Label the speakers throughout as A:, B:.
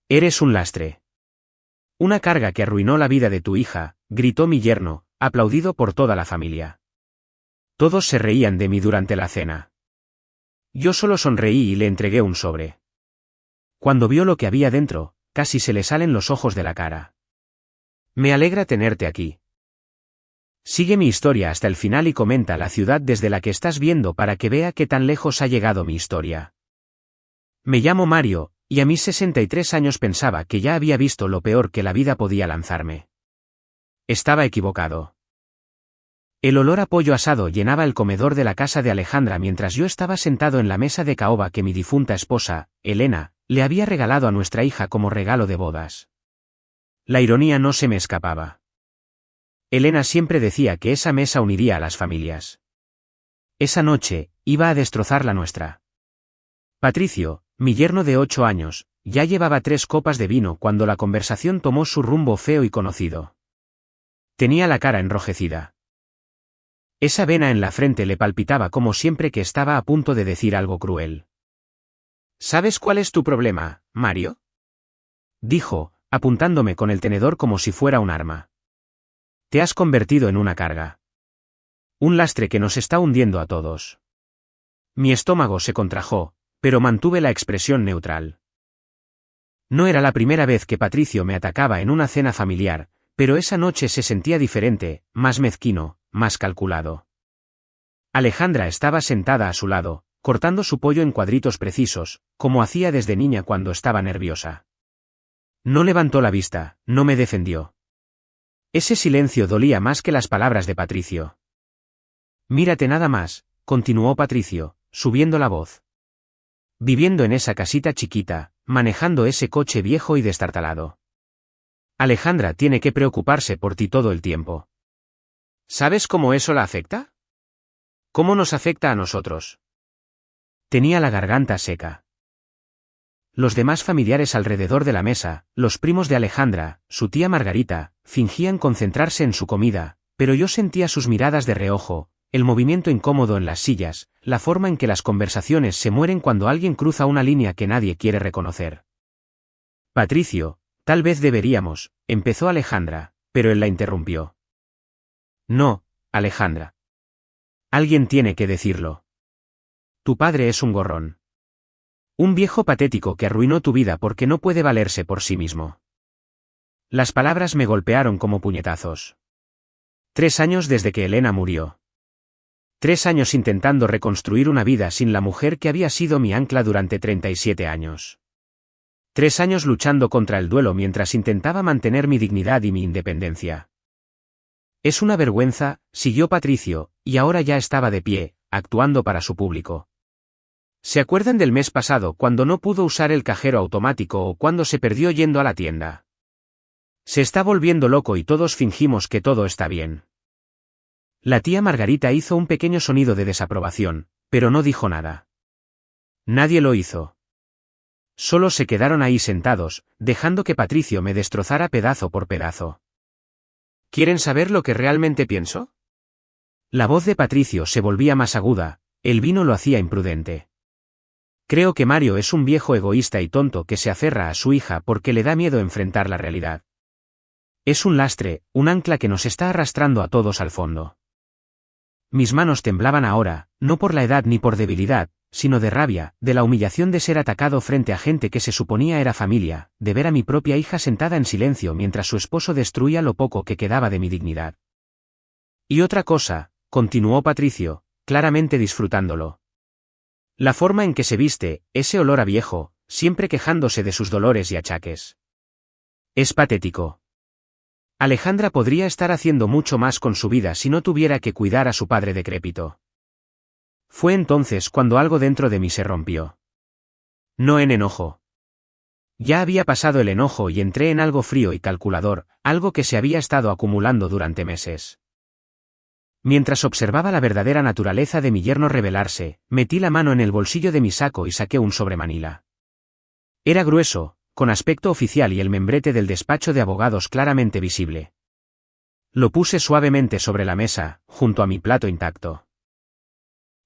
A: Eres un lastre. Una carga que arruinó la vida de tu hija, gritó mi yerno, aplaudido por toda la familia. Todos se reían de mí durante la cena. Yo solo sonreí y le entregué un sobre. Cuando vio lo que había dentro, casi se le salen los ojos de la cara. Me alegra tenerte aquí. Sigue mi historia hasta el final y comenta la ciudad desde la que estás viendo para que vea qué tan lejos ha llegado mi historia. Me llamo Mario, y a mis 63 años pensaba que ya había visto lo peor que la vida podía lanzarme. Estaba equivocado. El olor a pollo asado llenaba el comedor de la casa de Alejandra mientras yo estaba sentado en la mesa de caoba que mi difunta esposa, Elena, le había regalado a nuestra hija como regalo de bodas. La ironía no se me escapaba. Elena siempre decía que esa mesa uniría a las familias. Esa noche, iba a destrozar la nuestra. Patricio, mi yerno de 8 años, ya llevaba 3 copas de vino cuando la conversación tomó su rumbo feo y conocido. Tenía la cara enrojecida. Esa vena en la frente le palpitaba como siempre que estaba a punto de decir algo cruel. ¿Sabes cuál es tu problema, Mario?, dijo, apuntándome con el tenedor como si fuera un arma. Te has convertido en una carga. Un lastre que nos está hundiendo a todos. Mi estómago se contrajo, pero mantuve la expresión neutral. No era la primera vez que Patricio me atacaba en una cena familiar, pero esa noche se sentía diferente, más mezquino, más calculado. Alejandra estaba sentada a su lado, cortando su pollo en cuadritos precisos, como hacía desde niña cuando estaba nerviosa. No levantó la vista, no me defendió. Ese silencio dolía más que las palabras de Patricio. Mírate nada más, continuó Patricio, subiendo la voz. Viviendo en esa casita chiquita, manejando ese coche viejo y destartalado. Alejandra tiene que preocuparse por ti todo el tiempo. ¿Sabes cómo eso la afecta? ¿Cómo nos afecta a nosotros? Tenía la garganta seca. Los demás familiares alrededor de la mesa, los primos de Alejandra, su tía Margarita, fingían concentrarse en su comida, pero yo sentía sus miradas de reojo, el movimiento incómodo en las sillas, la forma en que las conversaciones se mueren cuando alguien cruza una línea que nadie quiere reconocer. Patricio, tal vez deberíamos, empezó Alejandra, pero él la interrumpió. No, Alejandra. Alguien tiene que decirlo. Tu padre es un gorrón. Un viejo patético que arruinó tu vida porque no puede valerse por sí mismo. Las palabras me golpearon como puñetazos. 3 años desde que Elena murió. 3 años intentando reconstruir una vida sin la mujer que había sido mi ancla durante 37 años. 3 años luchando contra el duelo mientras intentaba mantener mi dignidad y mi independencia. Es una vergüenza, siguió Patricio, y ahora ya estaba de pie, actuando para su público. ¿Se acuerdan del mes pasado cuando no pudo usar el cajero automático o cuando se perdió yendo a la tienda? Se está volviendo loco y todos fingimos que todo está bien. La tía Margarita hizo un pequeño sonido de desaprobación, pero no dijo nada. Nadie lo hizo. Solo se quedaron ahí sentados, dejando que Patricio me destrozara pedazo por pedazo. ¿Quieren saber lo que realmente pienso? La voz de Patricio se volvía más aguda, el vino lo hacía imprudente. Creo que Mario es un viejo egoísta y tonto que se aferra a su hija porque le da miedo enfrentar la realidad. Es un lastre, un ancla que nos está arrastrando a todos al fondo. Mis manos temblaban ahora, no por la edad ni por debilidad, sino de rabia, de la humillación de ser atacado frente a gente que se suponía era familia, de ver a mi propia hija sentada en silencio mientras su esposo destruía lo poco que quedaba de mi dignidad. Y otra cosa, continuó Patricio, claramente disfrutándolo. La forma en que se viste, ese olor a viejo, siempre quejándose de sus dolores y achaques. Es patético. Alejandra podría estar haciendo mucho más con su vida si no tuviera que cuidar a su padre decrépito. Fue entonces cuando algo dentro de mí se rompió. No en enojo. Ya había pasado el enojo y entré en algo frío y calculador, algo que se había estado acumulando durante meses. Mientras observaba la verdadera naturaleza de mi yerno revelarse, metí la mano en el bolsillo de mi saco y saqué un sobre manila. Era grueso, con aspecto oficial y el membrete del despacho de abogados claramente visible. Lo puse suavemente sobre la mesa, junto a mi plato intacto.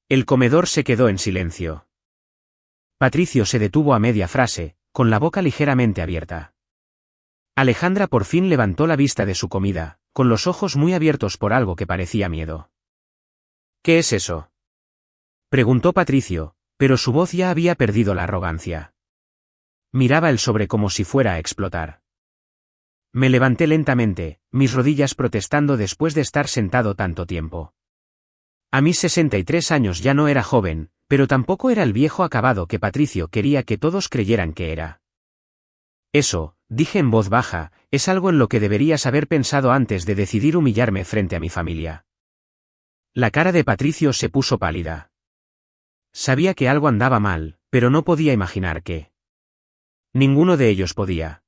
A: El comedor se quedó en silencio. Patricio se detuvo a media frase, con la boca ligeramente abierta. Alejandra por fin levantó la vista de su comida, con los ojos muy abiertos por algo que parecía miedo. ¿Qué es eso?, preguntó Patricio, pero su voz ya había perdido la arrogancia. Miraba el sobre como si fuera a explotar. Me levanté lentamente, mis rodillas protestando después de estar sentado tanto tiempo. A mis 63 años ya no era joven, pero tampoco era el viejo acabado que Patricio quería que todos creyeran que era. Eso, dije en voz baja, es algo en lo que deberías haber pensado antes de decidir humillarme frente a mi familia. La cara de Patricio se puso pálida. Sabía que algo andaba mal, pero no podía imaginar qué. Ninguno de ellos podía.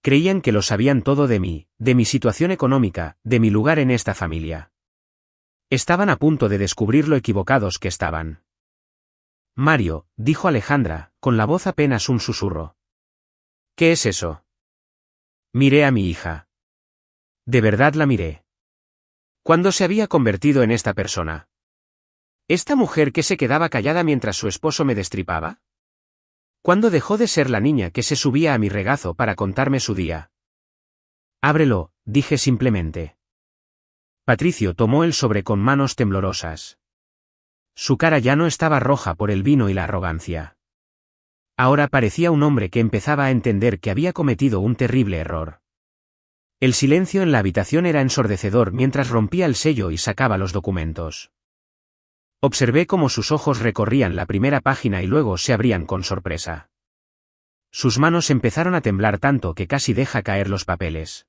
A: Creían que lo sabían todo de mí, de mi situación económica, de mi lugar en esta familia. Estaban a punto de descubrir lo equivocados que estaban. Mario, dijo Alejandra, con la voz apenas un susurro. ¿Qué es eso? Miré a mi hija. De verdad la miré. ¿Cuándo se había convertido en esta persona? ¿Esta mujer que se quedaba callada mientras su esposo me destripaba? ¿Cuándo dejó de ser la niña que se subía a mi regazo para contarme su día? Ábrelo, dije simplemente. Patricio tomó el sobre con manos temblorosas. Su cara ya no estaba roja por el vino y la arrogancia. Ahora parecía un hombre que empezaba a entender que había cometido un terrible error. El silencio en la habitación era ensordecedor mientras rompía el sello y sacaba los documentos. Observé cómo sus ojos recorrían la primera página y luego se abrían con sorpresa. Sus manos empezaron a temblar tanto que casi deja caer los papeles.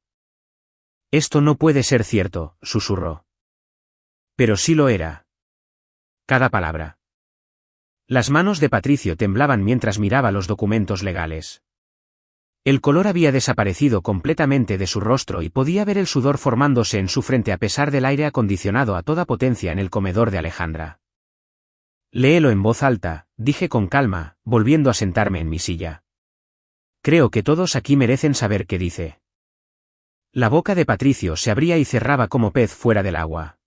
A: Esto no puede ser cierto, susurró. Pero sí lo era. Cada palabra. Las manos de Patricio temblaban mientras miraba los documentos legales. El color había desaparecido completamente de su rostro y podía ver el sudor formándose en su frente a pesar del aire acondicionado a toda potencia en el comedor de Alejandra. Léelo en voz alta, dije con calma, volviendo a sentarme en mi silla. Creo que todos aquí merecen saber qué dice. La boca de Patricio se abría y cerraba como pez fuera del agua.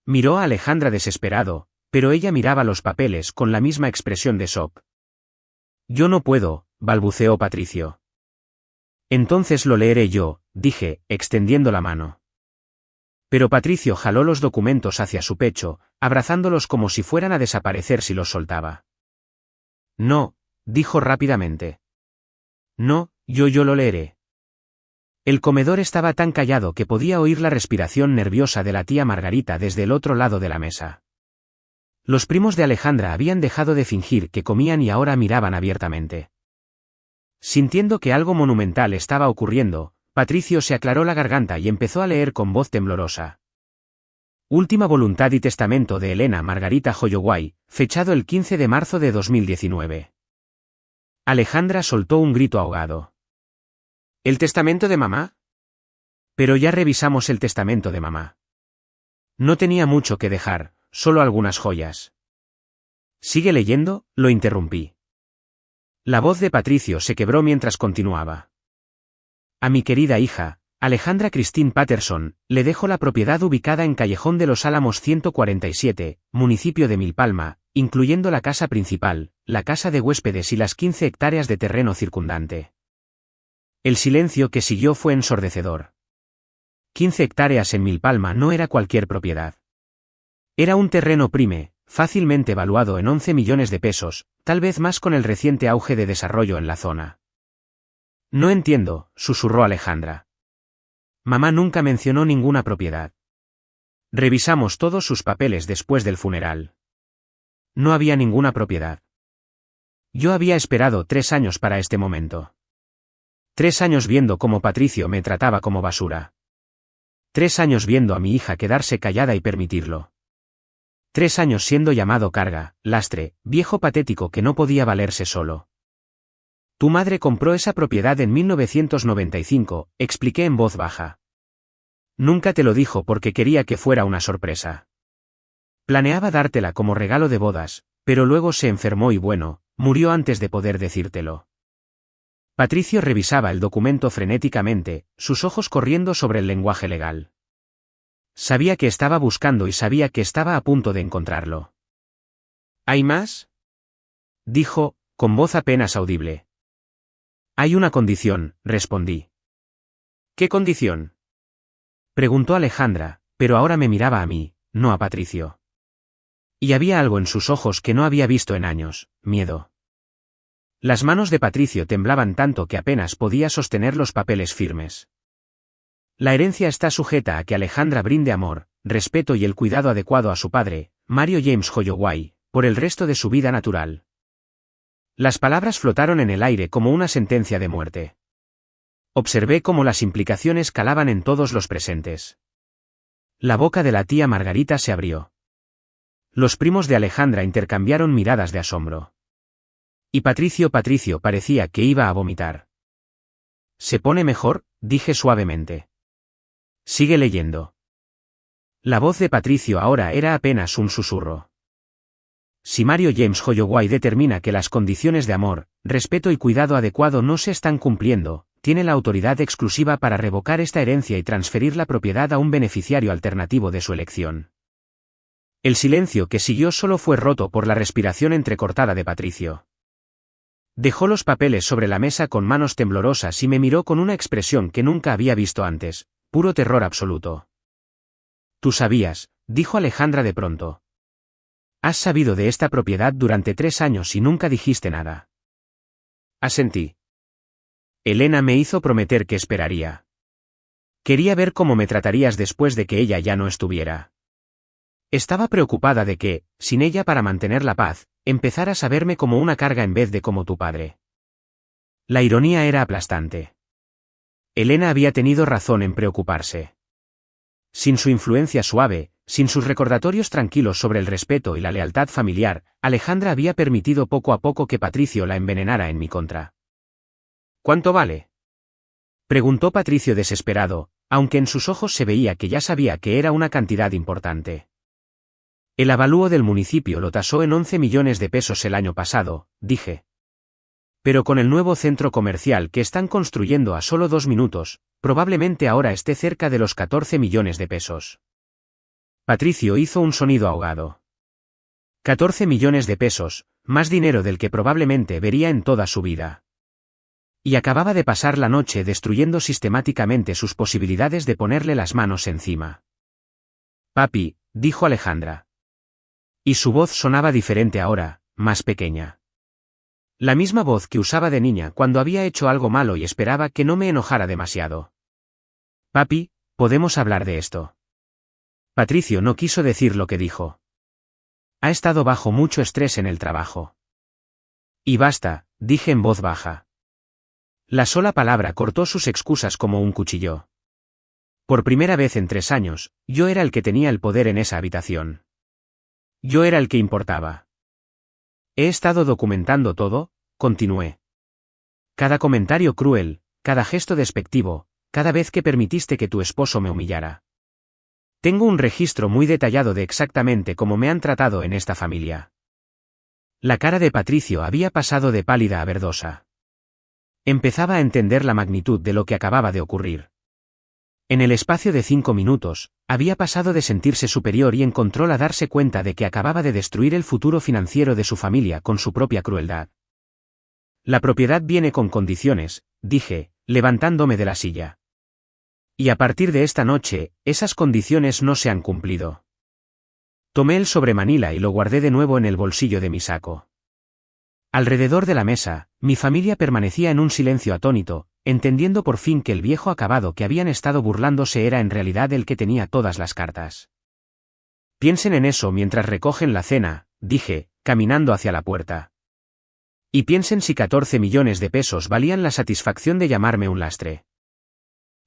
A: Miró a Alejandra desesperado, pero ella miraba los papeles con la misma expresión de shock. Yo no puedo, balbuceó Patricio. Entonces lo leeré yo, dije, extendiendo la mano. Pero Patricio jaló los documentos hacia su pecho, abrazándolos como si fueran a desaparecer si los soltaba. No, dijo rápidamente. No, yo lo leeré. El comedor estaba tan callado que podía oír la respiración nerviosa de la tía Margarita desde el otro lado de la mesa. Los primos de Alejandra habían dejado de fingir que comían y ahora miraban abiertamente. Sintiendo que algo monumental estaba ocurriendo, Patricio se aclaró la garganta y empezó a leer con voz temblorosa. Última voluntad y testamento de Elena Margarita Holloway, fechado el 15 de marzo de 2019. Alejandra soltó un grito ahogado. ¿El testamento de mamá? Pero ya revisamos el testamento de mamá. No tenía mucho que dejar, solo algunas joyas. ¿Sigue leyendo?, lo interrumpí. La voz de Patricio se quebró mientras continuaba. A mi querida hija, Alejandra Christine Patterson, le dejo la propiedad ubicada en Callejón de los Álamos 147, municipio de Milpalma, incluyendo la casa principal, la casa de huéspedes y las 15 hectáreas de terreno circundante. El silencio que siguió fue ensordecedor. 15 hectáreas en Milpalma no era cualquier propiedad. Era un terreno prime, fácilmente valuado en 11 millones de pesos, tal vez más con el reciente auge de desarrollo en la zona. No entiendo, susurró Alejandra. Mamá nunca mencionó ninguna propiedad. Revisamos todos sus papeles después del funeral. No había ninguna propiedad. Yo había esperado 3 años para este momento. 3 años viendo cómo Patricio me trataba como basura. 3 años viendo a mi hija quedarse callada y permitirlo. 3 años siendo llamado carga, lastre, viejo patético que no podía valerse solo. Tu madre compró esa propiedad en 1995, expliqué en voz baja. Nunca te lo dijo porque quería que fuera una sorpresa. Planeaba dártela como regalo de bodas, pero luego se enfermó y bueno, murió antes de poder decírtelo. Patricio revisaba el documento frenéticamente, sus ojos corriendo sobre el lenguaje legal. Sabía que estaba buscando y sabía que estaba a punto de encontrarlo. ¿Hay más?, dijo, con voz apenas audible. Hay una condición, respondí. ¿Qué condición? Preguntó Alejandra, pero ahora me miraba a mí, no a Patricio. Y había algo en sus ojos que no había visto en años, miedo. Las manos de Patricio temblaban tanto que apenas podía sostener los papeles firmes. La herencia está sujeta a que Alejandra brinde amor, respeto y el cuidado adecuado a su padre, Mario James Holloway, por el resto de su vida natural. Las palabras flotaron en el aire como una sentencia de muerte. Observé cómo las implicaciones calaban en todos los presentes. La boca de la tía Margarita se abrió. Los primos de Alejandra intercambiaron miradas de asombro. Y Patricio parecía que iba a vomitar. ¿Se pone mejor?, dije suavemente. Sigue leyendo. La voz de Patricio ahora era apenas un susurro. Si Mario James Holloway determina que las condiciones de amor, respeto y cuidado adecuado no se están cumpliendo, tiene la autoridad exclusiva para revocar esta herencia y transferir la propiedad a un beneficiario alternativo de su elección. El silencio que siguió solo fue roto por la respiración entrecortada de Patricio. Dejó los papeles sobre la mesa con manos temblorosas y me miró con una expresión que nunca había visto antes, puro terror absoluto. Tú sabías, dijo Alejandra de pronto. Has sabido de esta propiedad durante 3 años y nunca dijiste nada. Asentí. Elena me hizo prometer que esperaría. Quería ver cómo me tratarías después de que ella ya no estuviera. Estaba preocupada de que, sin ella para mantener la paz, empezaras a verme como una carga en vez de como tu padre. La ironía era aplastante. Elena había tenido razón en preocuparse. Sin su influencia suave, sin sus recordatorios tranquilos sobre el respeto y la lealtad familiar, Alejandra había permitido poco a poco que Patricio la envenenara en mi contra. ¿Cuánto vale?, preguntó Patricio desesperado, aunque en sus ojos se veía que ya sabía que era una cantidad importante. El avalúo del municipio lo tasó en 11 millones de pesos el año pasado, dije. Pero con el nuevo centro comercial que están construyendo a solo 2 minutos, probablemente ahora esté cerca de los 14 millones de pesos. Patricio hizo un sonido ahogado. 14 millones de pesos, más dinero del que probablemente vería en toda su vida. Y acababa de pasar la noche destruyendo sistemáticamente sus posibilidades de ponerle las manos encima. Papi, dijo Alejandra. Y su voz sonaba diferente ahora, más pequeña. La misma voz que usaba de niña cuando había hecho algo malo y esperaba que no me enojara demasiado. Papi, ¿podemos hablar de esto? Patricio no quiso decir lo que dijo. Ha estado bajo mucho estrés en el trabajo. Y basta, dije en voz baja. La sola palabra cortó sus excusas como un cuchillo. Por primera vez en 3 años, yo era el que tenía el poder en esa habitación. Yo era el que importaba. He estado documentando todo, continué. Cada comentario cruel, cada gesto despectivo, cada vez que permitiste que tu esposo me humillara. Tengo un registro muy detallado de exactamente cómo me han tratado en esta familia. La cara de Patricio había pasado de pálida a verdosa. Empezaba a entender la magnitud de lo que acababa de ocurrir. En el espacio de 5 minutos, había pasado de sentirse superior y en control a darse cuenta de que acababa de destruir el futuro financiero de su familia con su propia crueldad. La propiedad viene con condiciones, dije, levantándome de la silla. Y a partir de esta noche, esas condiciones no se han cumplido. Tomé el sobremanila y lo guardé de nuevo en el bolsillo de mi saco. Alrededor de la mesa, mi familia permanecía en un silencio atónito, entendiendo por fin que el viejo acabado que habían estado burlándose era en realidad el que tenía todas las cartas. Piensen en eso mientras recogen la cena, dije, caminando hacia la puerta. Y piensen si 14 millones de pesos valían la satisfacción de llamarme un lastre.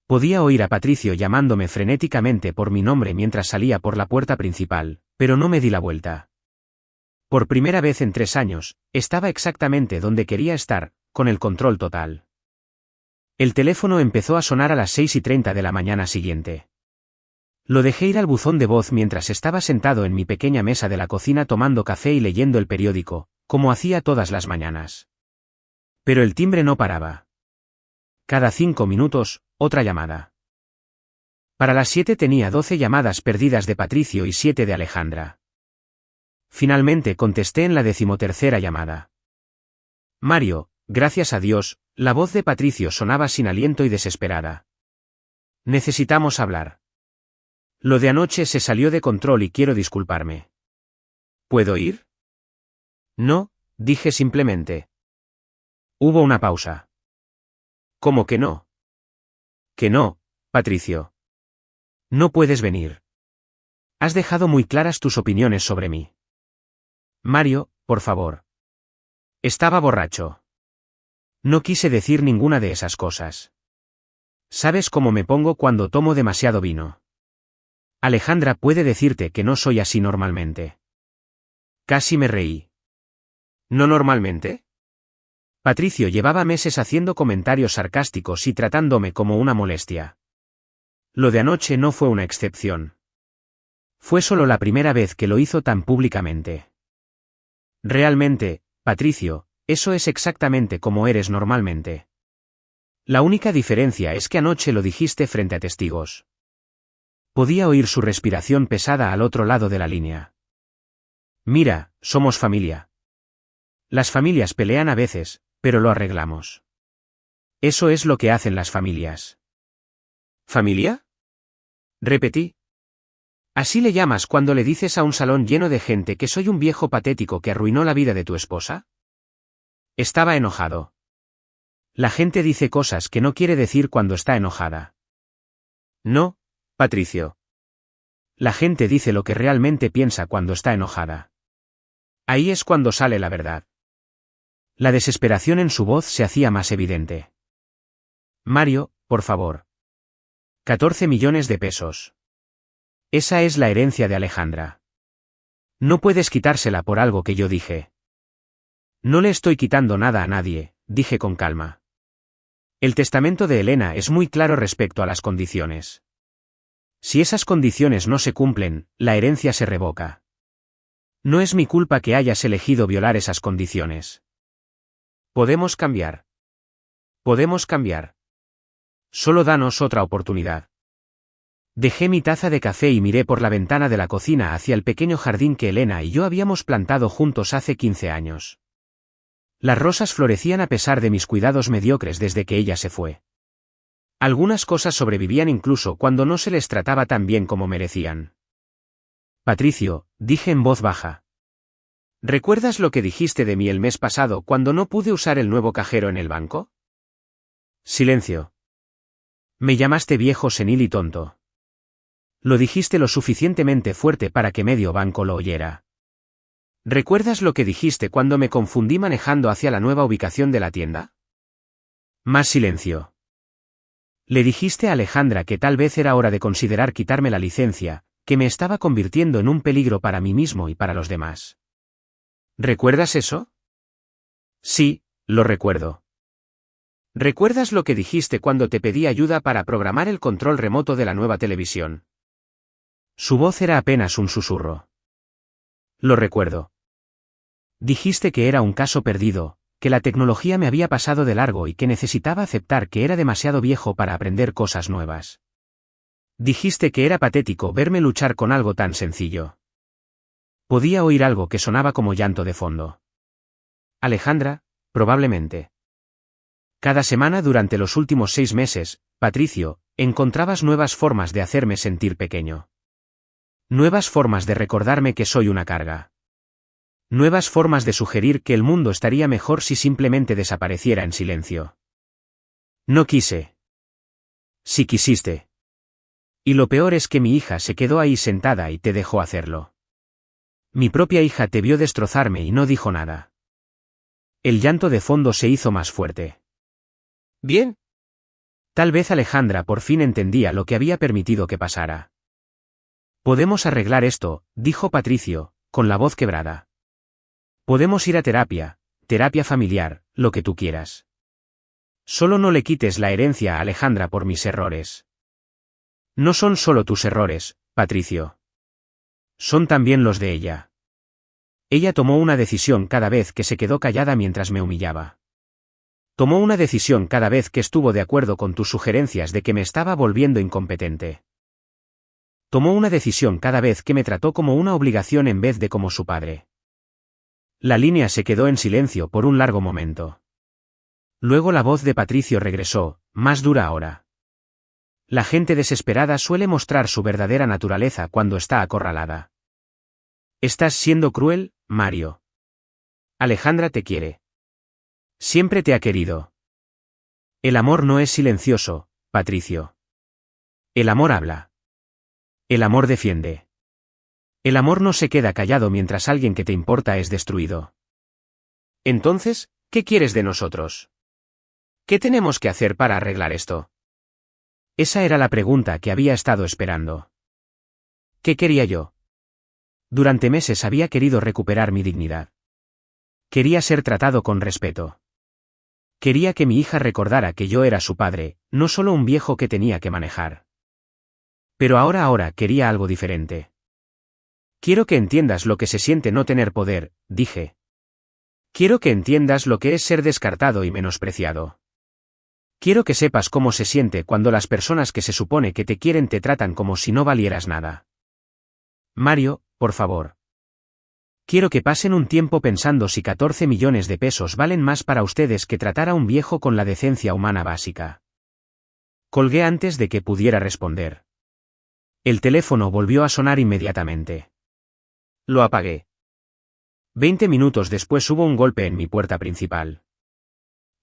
A: Podía oír a Patricio llamándome frenéticamente por mi nombre mientras salía por la puerta principal, pero no me di la vuelta. Por primera vez en 3 años, estaba exactamente donde quería estar, con el control total. El teléfono empezó a sonar a las 6:30 de la mañana siguiente. Lo dejé ir al buzón de voz mientras estaba sentado en mi pequeña mesa de la cocina tomando café y leyendo el periódico, como hacía todas las mañanas. Pero el timbre no paraba. Cada 5 minutos, otra llamada. Para las 7 tenía 12 llamadas perdidas de Patricio y 7 de Alejandra. Finalmente contesté en la 13ª llamada. Mario, gracias a Dios, La voz de Patricio sonaba sin aliento y desesperada. Necesitamos hablar. Lo de anoche se salió de control y quiero disculparme. ¿Puedo ir? No, dije simplemente. Hubo una pausa. ¿Cómo que no? Que no, Patricio. No puedes venir. Has dejado muy claras tus opiniones sobre mí. Mario, por favor. Estaba borracho. No quise decir ninguna de esas cosas. ¿Sabes cómo me pongo cuando tomo demasiado vino? Alejandra puede decirte que no soy así normalmente. Casi me reí. ¿No normalmente? Patricio llevaba meses haciendo comentarios sarcásticos y tratándome como una molestia. Lo de anoche no fue una excepción. Fue solo la primera vez que lo hizo tan públicamente. Realmente, Patricio, eso es exactamente como eres normalmente. La única diferencia es que anoche lo dijiste frente a testigos. Podía oír su respiración pesada al otro lado de la línea. Mira, somos familia. Las familias pelean a veces, pero lo arreglamos. Eso es lo que hacen las familias. ¿Familia? Repetí. ¿Así le llamas cuando le dices a un salón lleno de gente que soy un viejo patético que arruinó la vida de tu esposa? Estaba enojado. La gente dice cosas que no quiere decir cuando está enojada. No, Patricio. La gente dice lo que realmente piensa cuando está enojada. Ahí es cuando sale la verdad. La desesperación en su voz se hacía más evidente. Mario, por favor. 14 millones de pesos. Esa es la herencia de Alejandra. No puedes quitársela por algo que yo dije. No le estoy quitando nada a nadie, dije con calma. El testamento de Elena es muy claro respecto a las condiciones. Si esas condiciones no se cumplen, la herencia se revoca. No es mi culpa que hayas elegido violar esas condiciones. Podemos cambiar. Podemos cambiar. Solo danos otra oportunidad. Dejé mi taza de café y miré por la ventana de la cocina hacia el pequeño jardín que Elena y yo habíamos plantado juntos hace 15 años. Las rosas florecían a pesar de mis cuidados mediocres desde que ella se fue. Algunas cosas sobrevivían incluso cuando no se les trataba tan bien como merecían. Patricio, dije en voz baja. ¿Recuerdas lo que dijiste de mí el mes pasado cuando no pude usar el nuevo cajero en el banco? Silencio. Me llamaste viejo senil y tonto. Lo dijiste lo suficientemente fuerte para que medio banco lo oyera. ¿Recuerdas lo que dijiste cuando me confundí manejando hacia la nueva ubicación de la tienda? Más silencio. Le dijiste a Alejandra que tal vez era hora de considerar quitarme la licencia, que me estaba convirtiendo en un peligro para mí mismo y para los demás. ¿Recuerdas eso? Sí, lo recuerdo. ¿Recuerdas lo que dijiste cuando te pedí ayuda para programar el control remoto de la nueva televisión? Su voz era apenas un susurro. Lo recuerdo. Dijiste que era un caso perdido, que la tecnología me había pasado de largo y que necesitaba aceptar que era demasiado viejo para aprender cosas nuevas. Dijiste que era patético verme luchar con algo tan sencillo. Podía oír algo que sonaba como llanto de fondo. Alejandra, probablemente. Cada semana durante los últimos 6 meses, Patricio, encontrabas nuevas formas de hacerme sentir pequeño. Nuevas formas de recordarme que soy una carga. Nuevas formas de sugerir que el mundo estaría mejor si simplemente desapareciera en silencio. No quise. Sí quisiste. Y lo peor es que mi hija se quedó ahí sentada y te dejó hacerlo. Mi propia hija te vio destrozarme y no dijo nada. El llanto de fondo se hizo más fuerte. Bien. Tal vez Alejandra por fin entendía lo que había permitido que pasara. Podemos arreglar esto, dijo Patricio, con la voz quebrada. Podemos ir a terapia familiar, lo que tú quieras. Solo no le quites la herencia a Alejandra por mis errores. No son solo tus errores, Patricio. Son también los de ella. Ella tomó una decisión cada vez que se quedó callada mientras me humillaba. Tomó una decisión cada vez que estuvo de acuerdo con tus sugerencias de que me estaba volviendo incompetente. Tomó una decisión cada vez que me trató como una obligación en vez de como su padre. La línea se quedó en silencio por un largo momento. Luego la voz de Patricio regresó, más dura ahora. La gente desesperada suele mostrar su verdadera naturaleza cuando está acorralada. Estás siendo cruel, Mario. Alejandra te quiere. Siempre te ha querido. El amor no es silencioso, Patricio. El amor habla. El amor defiende. El amor no se queda callado mientras alguien que te importa es destruido. Entonces, ¿qué quieres de nosotros? ¿Qué tenemos que hacer para arreglar esto? Esa era la pregunta que había estado esperando. ¿Qué quería yo? Durante meses había querido recuperar mi dignidad. Quería ser tratado con respeto. Quería que mi hija recordara que yo era su padre, no solo un viejo que tenía que manejar. Pero ahora quería algo diferente. Quiero que entiendas lo que se siente no tener poder, dije. Quiero que entiendas lo que es ser descartado y menospreciado. Quiero que sepas cómo se siente cuando las personas que se supone que te quieren te tratan como si no valieras nada. Mario, por favor. Quiero que pasen un tiempo pensando si 14 millones de pesos valen más para ustedes que tratar a un viejo con la decencia humana básica. Colgué antes de que pudiera responder. El teléfono volvió a sonar inmediatamente. Lo apagué. 20 minutos después hubo un golpe en mi puerta principal.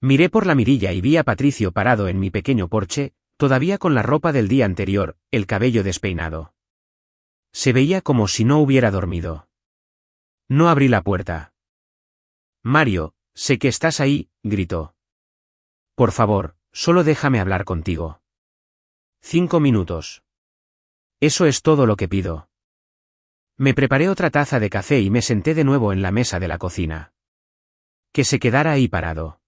A: Miré por la mirilla y vi a Patricio parado en mi pequeño porche, todavía con la ropa del día anterior, el cabello despeinado. Se veía como si no hubiera dormido. No abrí la puerta. Mario, sé que estás ahí, gritó. Por favor, solo déjame hablar contigo. 5 minutos. Eso es todo lo que pido. Me preparé otra taza de café y me senté de nuevo en la mesa de la cocina. Que se quedara ahí parado.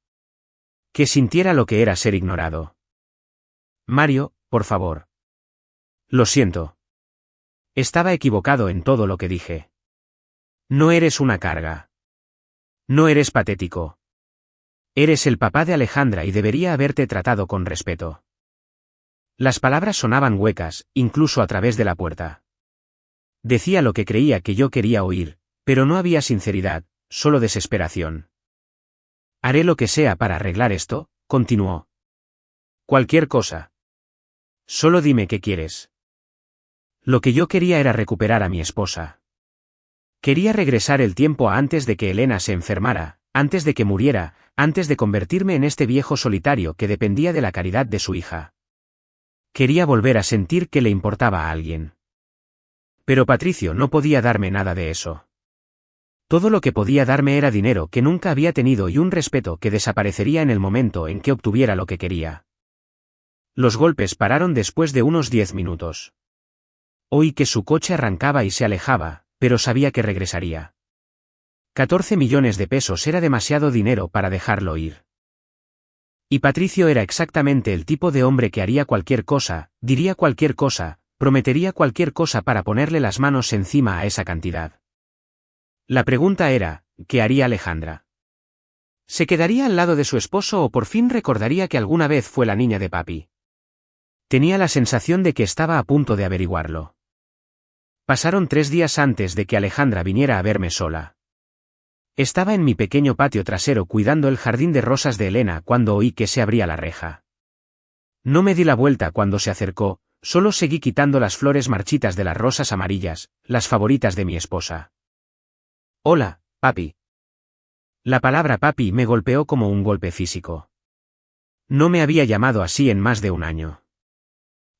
A: Que sintiera lo que era ser ignorado. Mario, por favor. Lo siento. Estaba equivocado en todo lo que dije. No eres una carga. No eres patético. Eres el papá de Alejandra y debería haberte tratado con respeto. Las palabras sonaban huecas, incluso a través de la puerta. Decía lo que creía que yo quería oír, pero no había sinceridad, solo desesperación. Haré lo que sea para arreglar esto, continuó. Cualquier cosa. Solo dime qué quieres. Lo que yo quería era recuperar a mi esposa. Quería regresar el tiempo a antes de que Elena se enfermara, antes de que muriera, antes de convertirme en este viejo solitario que dependía de la caridad de su hija. Quería volver a sentir que le importaba a alguien. Pero Patricio no podía darme nada de eso. Todo lo que podía darme era dinero que nunca había tenido y un respeto que desaparecería en el momento en que obtuviera lo que quería. Los golpes pararon después de unos 10 minutos. Oí que su coche arrancaba y se alejaba, pero sabía que regresaría. 14 millones de pesos era demasiado dinero para dejarlo ir. Y Patricio era exactamente el tipo de hombre que haría cualquier cosa, diría cualquier cosa, prometería cualquier cosa para ponerle las manos encima a esa cantidad. La pregunta era, ¿qué haría Alejandra? ¿Se quedaría al lado de su esposo o por fin recordaría que alguna vez fue la niña de papi? Tenía la sensación de que estaba a punto de averiguarlo. Pasaron 3 días antes de que Alejandra viniera a verme sola. Estaba en mi pequeño patio trasero cuidando el jardín de rosas de Elena cuando oí que se abría la reja. No me di la vuelta cuando se acercó, solo seguí quitando las flores marchitas de las rosas amarillas, las favoritas de mi esposa. Hola, papi. La palabra papi me golpeó como un golpe físico. No me había llamado así en más de un año.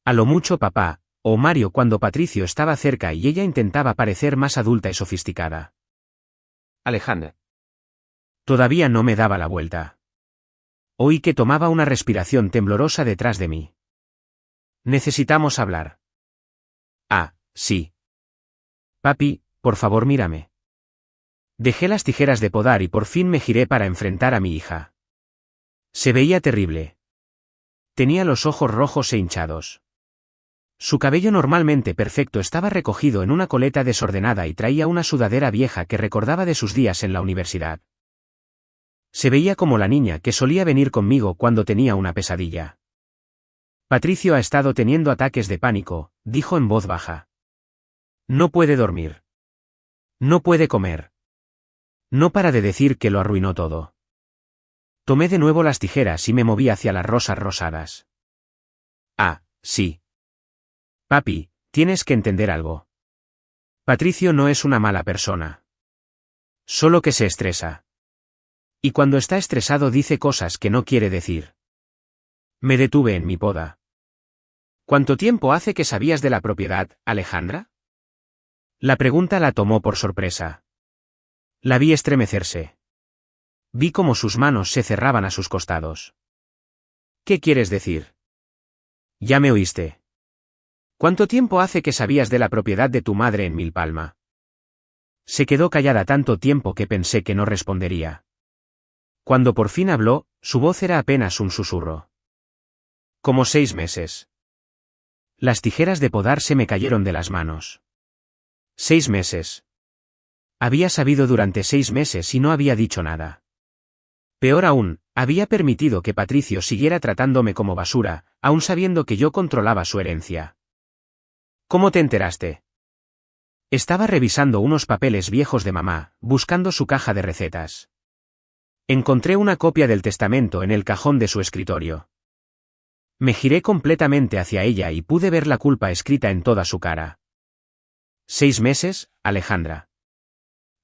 A: A lo mucho papá, o Mario cuando Patricio estaba cerca y ella intentaba parecer más adulta y sofisticada. Alejandra. Todavía no me daba la vuelta. Oí que tomaba una respiración temblorosa detrás de mí. Necesitamos hablar. Ah, sí. Papi, por favor mírame. Dejé las tijeras de podar y por fin me giré para enfrentar a mi hija. Se veía terrible. Tenía los ojos rojos e hinchados. Su cabello normalmente perfecto estaba recogido en una coleta desordenada y traía una sudadera vieja que recordaba de sus días en la universidad. Se veía como la niña que solía venir conmigo cuando tenía una pesadilla. Patricio ha estado teniendo ataques de pánico, dijo en voz baja. No puede dormir. No puede comer. No para de decir que lo arruinó todo. Tomé de nuevo las tijeras y me moví hacia las rosas rosadas. Ah, sí. Papi, tienes que entender algo. Patricio no es una mala persona. Solo que se estresa. Y cuando está estresado dice cosas que no quiere decir. Me detuve en mi poda. ¿Cuánto tiempo hace que sabías de la propiedad, Alejandra? La pregunta la tomó por sorpresa. La vi estremecerse. Vi cómo sus manos se cerraban a sus costados. ¿Qué quieres decir? Ya me oíste. ¿Cuánto tiempo hace que sabías de la propiedad de tu madre en Milpalma? Se quedó callada tanto tiempo que pensé que no respondería. Cuando por fin habló, su voz era apenas un susurro. Como 6 meses. Las tijeras de podar se me cayeron de las manos. 6 meses. Había sabido durante 6 meses y no había dicho nada. Peor aún, había permitido que Patricio siguiera tratándome como basura, aun sabiendo que yo controlaba su herencia. ¿Cómo te enteraste? Estaba revisando unos papeles viejos de mamá, buscando su caja de recetas. Encontré una copia del testamento en el cajón de su escritorio. Me giré completamente hacia ella y pude ver la culpa escrita en toda su cara. 6 meses, Alejandra.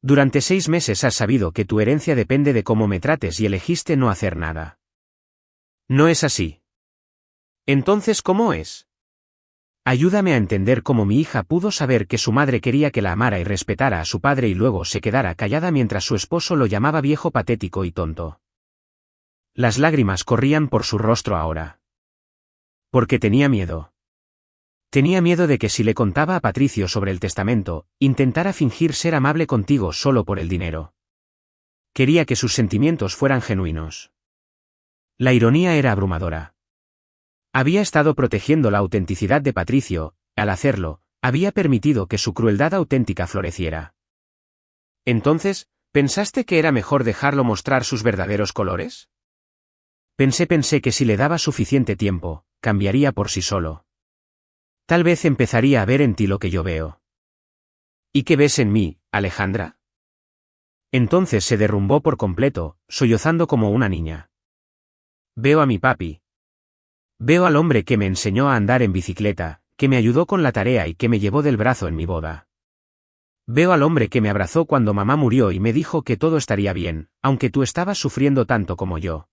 A: Durante 6 meses has sabido que tu herencia depende de cómo me trates y elegiste no hacer nada. No es así. Entonces, ¿cómo es? Ayúdame a entender cómo mi hija pudo saber que su madre quería que la amara y respetara a su padre y luego se quedara callada mientras su esposo lo llamaba viejo patético y tonto. Las lágrimas corrían por su rostro ahora. Porque tenía miedo. Tenía miedo de que si le contaba a Patricio sobre el testamento, intentara fingir ser amable contigo solo por el dinero. Quería que sus sentimientos fueran genuinos. La ironía era abrumadora. Había estado protegiendo la autenticidad de Patricio, al hacerlo, había permitido que su crueldad auténtica floreciera. Entonces, ¿pensaste que era mejor dejarlo mostrar sus verdaderos colores? Pensé que si le daba suficiente tiempo, cambiaría por sí solo. Tal vez empezaría a ver en ti lo que yo veo. ¿Y qué ves en mí, Alejandra? Entonces se derrumbó por completo, sollozando como una niña. Veo a mi papi. Veo al hombre que me enseñó a andar en bicicleta, que me ayudó con la tarea y que me llevó del brazo en mi boda. Veo al hombre que me abrazó cuando mamá murió y me dijo que todo estaría bien, aunque tú estabas sufriendo tanto como yo.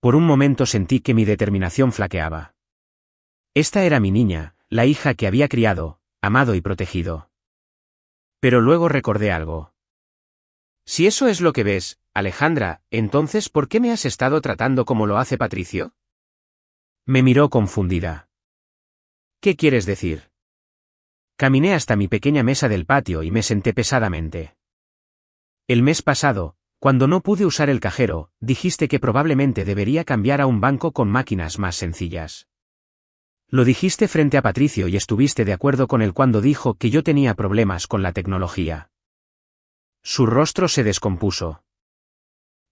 A: Por un momento sentí que mi determinación flaqueaba. Esta era mi niña, la hija que había criado, amado y protegido. Pero luego recordé algo. Si eso es lo que ves, Alejandra, entonces ¿por qué me has estado tratando como lo hace Patricio? Me miró confundida. ¿Qué quieres decir? Caminé hasta mi pequeña mesa del patio y me senté pesadamente. El mes pasado, cuando no pude usar el cajero, dijiste que probablemente debería cambiar a un banco con máquinas más sencillas. Lo dijiste frente a Patricio y estuviste de acuerdo con él cuando dijo que yo tenía problemas con la tecnología. Su rostro se descompuso.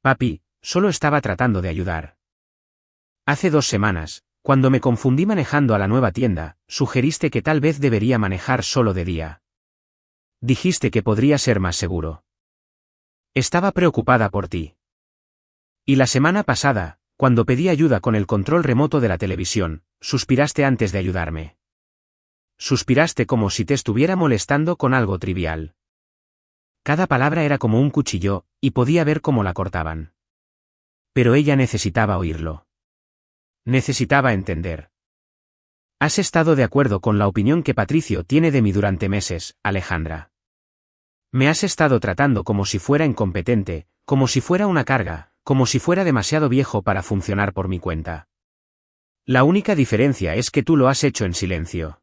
A: Papi, solo estaba tratando de ayudar. Hace 2 semanas, cuando me confundí manejando a la nueva tienda, sugeriste que tal vez debería manejar solo de día. Dijiste que podría ser más seguro. Estaba preocupada por ti. Y la semana pasada, cuando pedí ayuda con el control remoto de la televisión, suspiraste antes de ayudarme. Suspiraste como si te estuviera molestando con algo trivial. Cada palabra era como un cuchillo, y podía ver cómo la cortaban. Pero ella necesitaba oírlo. Necesitaba entender. Has estado de acuerdo con la opinión que Patricio tiene de mí durante meses, Alejandra. Me has estado tratando como si fuera incompetente, como si fuera una carga, como si fuera demasiado viejo para funcionar por mi cuenta. La única diferencia es que tú lo has hecho en silencio.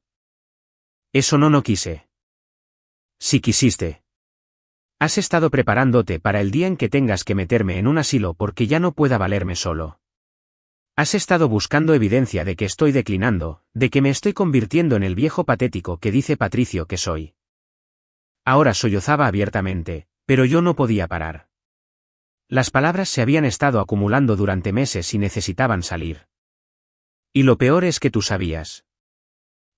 A: Eso no quise. Sí quisiste. Has estado preparándote para el día en que tengas que meterme en un asilo porque ya no pueda valerme solo. Has estado buscando evidencia de que estoy declinando, de que me estoy convirtiendo en el viejo patético que dice Patricio que soy. Ahora sollozaba abiertamente, pero yo no podía parar. Las palabras se habían estado acumulando durante meses y necesitaban salir. Y lo peor es que tú sabías.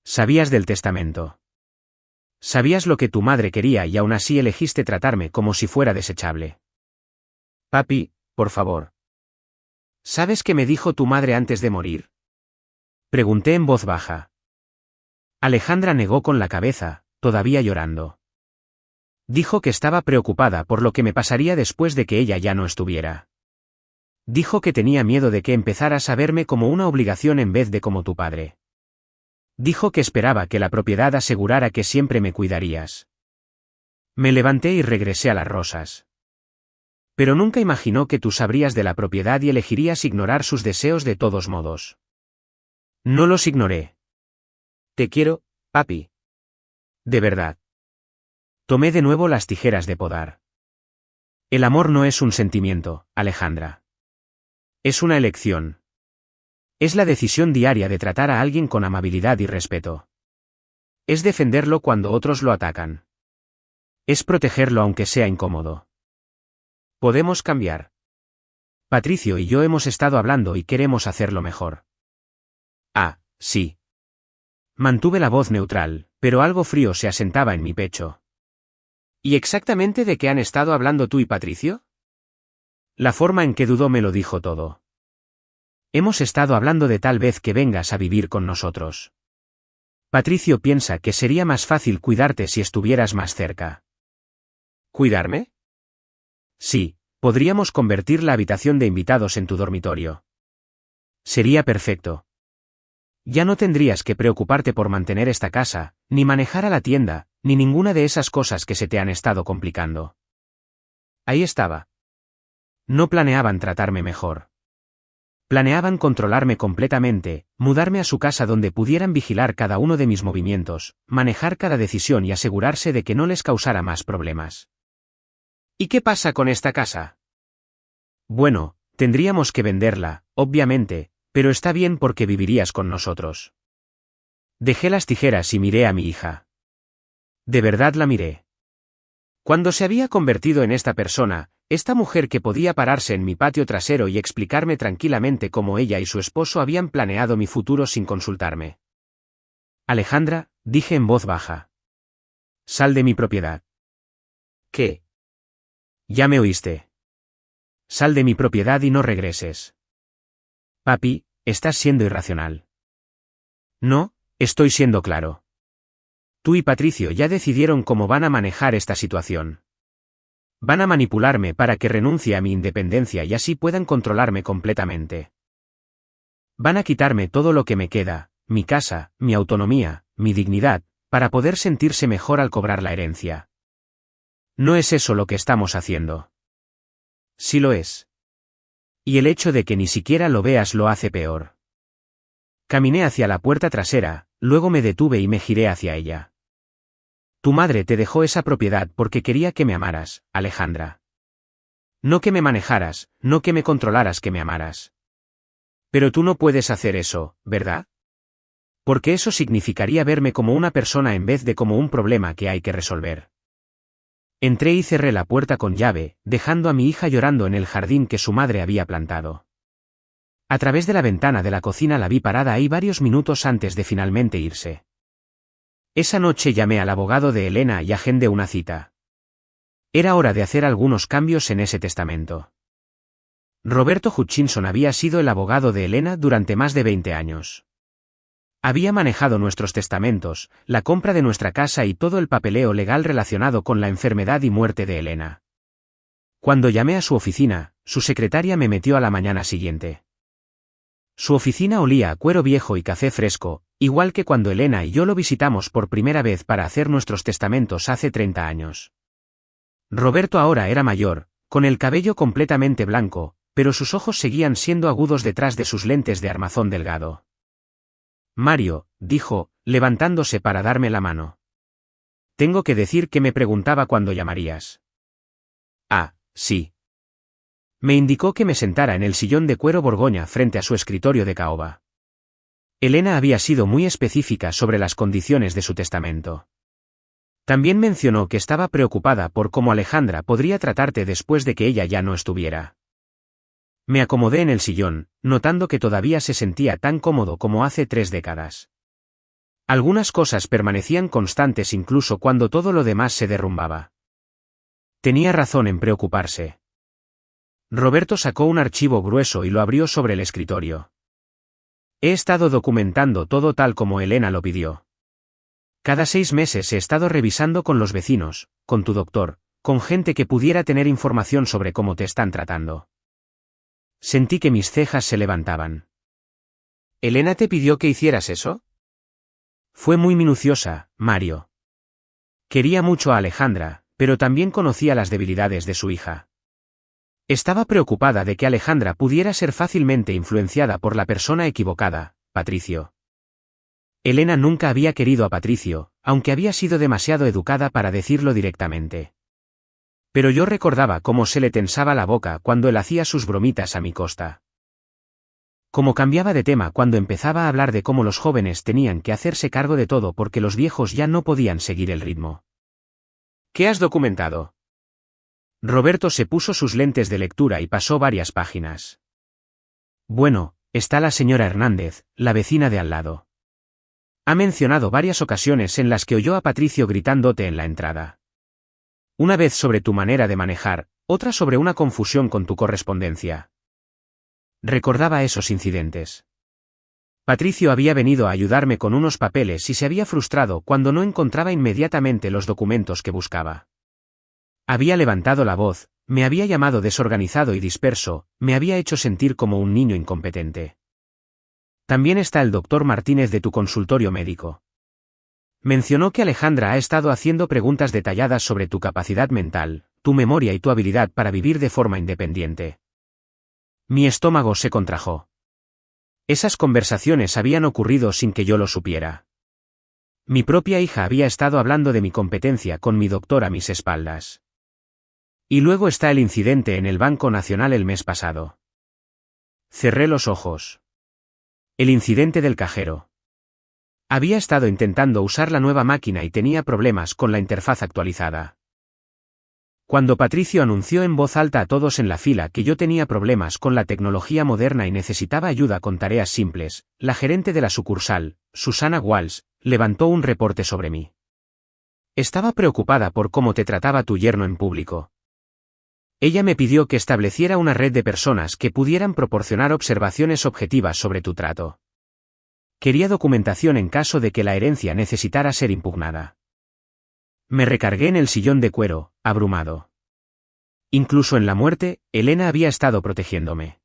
A: Sabías del testamento. Sabías lo que tu madre quería y aún así elegiste tratarme como si fuera desechable. Papi, por favor. ¿Sabes qué me dijo tu madre antes de morir? Pregunté en voz baja. Alejandra negó con la cabeza, todavía llorando. Dijo que estaba preocupada por lo que me pasaría después de que ella ya no estuviera. Dijo que tenía miedo de que empezaras a verme como una obligación en vez de como tu padre. Dijo que esperaba que la propiedad asegurara que siempre me cuidarías. Me levanté y regresé a las rosas. Pero nunca imaginó que tú sabrías de la propiedad y elegirías ignorar sus deseos de todos modos. No los ignoré. Te quiero, papi. De verdad. Tomé de nuevo las tijeras de podar. El amor no es un sentimiento, Alejandra. Es una elección. Es la decisión diaria de tratar a alguien con amabilidad y respeto. Es defenderlo cuando otros lo atacan. Es protegerlo aunque sea incómodo. Podemos cambiar. Patricio y yo hemos estado hablando y queremos hacerlo mejor. Ah, sí. Mantuve la voz neutral, pero algo frío se asentaba en mi pecho. ¿Y exactamente de qué han estado hablando tú y Patricio? La forma en que dudó me lo dijo todo. Hemos estado hablando de tal vez que vengas a vivir con nosotros. Patricio piensa que sería más fácil cuidarte si estuvieras más cerca. ¿Cuidarme? Sí, podríamos convertir la habitación de invitados en tu dormitorio. Sería perfecto. Ya no tendrías que preocuparte por mantener esta casa, ni manejar a la tienda, ni ninguna de esas cosas que se te han estado complicando. Ahí estaba. No planeaban tratarme mejor. Planeaban controlarme completamente, mudarme a su casa donde pudieran vigilar cada uno de mis movimientos, manejar cada decisión y asegurarse de que no les causara más problemas. ¿Y qué pasa con esta casa? Bueno, tendríamos que venderla, obviamente, pero está bien porque vivirías con nosotros. Dejé las tijeras y miré a mi hija. De verdad la miré. Cuando se había convertido en esta persona, esta mujer que podía pararse en mi patio trasero y explicarme tranquilamente cómo ella y su esposo habían planeado mi futuro sin consultarme. Alejandra, dije en voz baja. Sal de mi propiedad. ¿Qué? Ya me oíste. Sal de mi propiedad y no regreses. Papi, estás siendo irracional. No, estoy siendo claro. Tú y Patricio ya decidieron cómo van a manejar esta situación. Van a manipularme para que renuncie a mi independencia y así puedan controlarme completamente. Van a quitarme todo lo que me queda, mi casa, mi autonomía, mi dignidad, para poder sentirse mejor al cobrar la herencia. No es eso lo que estamos haciendo. Sí lo es. Y el hecho de que ni siquiera lo veas lo hace peor. Caminé hacia la puerta trasera, luego me detuve y me giré hacia ella. Tu madre te dejó esa propiedad porque quería que me amaras, Alejandra. No que me manejaras, no que me controlaras, que me amaras. Pero tú no puedes hacer eso, ¿verdad? Porque eso significaría verme como una persona en vez de como un problema que hay que resolver. Entré y cerré la puerta con llave, dejando a mi hija llorando en el jardín que su madre había plantado. A través de la ventana de la cocina la vi parada ahí varios minutos antes de finalmente irse. Esa noche llamé al abogado de Elena y agendé una cita. Era hora de hacer algunos cambios en ese testamento. Roberto Hutchinson había sido el abogado de Elena durante más de 20 años. Había manejado nuestros testamentos, la compra de nuestra casa y todo el papeleo legal relacionado con la enfermedad y muerte de Elena. Cuando llamé a su oficina, su secretaria me metió a la mañana siguiente. Su oficina olía a cuero viejo y café fresco, igual que cuando Elena y yo lo visitamos por primera vez para hacer nuestros testamentos hace 30 años. Roberto ahora era mayor, con el cabello completamente blanco, pero sus ojos seguían siendo agudos detrás de sus lentes de armazón delgado. Mario, dijo, levantándose para darme la mano. Tengo que decir que me preguntaba cuándo llamarías. Ah, sí. Me indicó que me sentara en el sillón de cuero Borgoña frente a su escritorio de caoba. Elena había sido muy específica sobre las condiciones de su testamento. También mencionó que estaba preocupada por cómo Alejandra podría tratarte después de que ella ya no estuviera. Me acomodé en el sillón, notando que todavía se sentía tan cómodo como hace 3 décadas. Algunas cosas permanecían constantes incluso cuando todo lo demás se derrumbaba. Tenía razón en preocuparse. Roberto sacó un archivo grueso y lo abrió sobre el escritorio. He estado documentando todo tal como Elena lo pidió. Cada 6 meses he estado revisando con los vecinos, con tu doctor, con gente que pudiera tener información sobre cómo te están tratando. Sentí que mis cejas se levantaban.
B: ¿Elena te pidió que hicieras eso?
A: Fue muy minuciosa, Mario. Quería mucho a Alejandra, pero también conocía las debilidades de su hija. Estaba preocupada de que Alejandra pudiera ser fácilmente influenciada por la persona equivocada, Patricio. Elena nunca había querido a Patricio, aunque había sido demasiado educada para decirlo directamente. Pero yo recordaba cómo se le tensaba la boca cuando él hacía sus bromitas a mi costa. Cómo cambiaba de tema cuando empezaba a hablar de cómo los jóvenes tenían que hacerse cargo de todo porque los viejos ya no podían seguir el ritmo.
B: ¿Qué has documentado?
A: Roberto se puso sus lentes de lectura y pasó varias páginas. Bueno, está la señora Hernández, la vecina de al lado. Ha mencionado varias ocasiones en las que oyó a Patricio gritándote en la entrada. Una vez sobre tu manera de manejar, otra sobre una confusión con tu correspondencia. Recordaba esos incidentes. Patricio había venido a ayudarme con unos papeles y se había frustrado cuando no encontraba inmediatamente los documentos que buscaba. Había levantado la voz, me había llamado desorganizado y disperso, me había hecho sentir como un niño incompetente. También está el doctor Martínez de tu consultorio médico. Mencionó que Alejandra ha estado haciendo preguntas detalladas sobre tu capacidad mental, tu memoria y tu habilidad para vivir de forma independiente. Mi estómago se contrajo. Esas conversaciones habían ocurrido sin que yo lo supiera. Mi propia hija había estado hablando de mi competencia con mi doctor a mis espaldas. Y luego está el incidente en el Banco Nacional el mes pasado. Cerré los ojos. El incidente del cajero. Había estado intentando usar la nueva máquina y tenía problemas con la interfaz actualizada. Cuando Patricio anunció en voz alta a todos en la fila que yo tenía problemas con la tecnología moderna y necesitaba ayuda con tareas simples, la gerente de la sucursal, Susana Walsh, levantó un reporte sobre mí. Estaba preocupada por cómo te trataba tu yerno en público. Ella me pidió que estableciera una red de personas que pudieran proporcionar observaciones objetivas sobre tu trato. Quería documentación en caso de que la herencia necesitara ser impugnada. Me recargué en el sillón de cuero, abrumado. Incluso en la muerte, Elena había estado protegiéndome.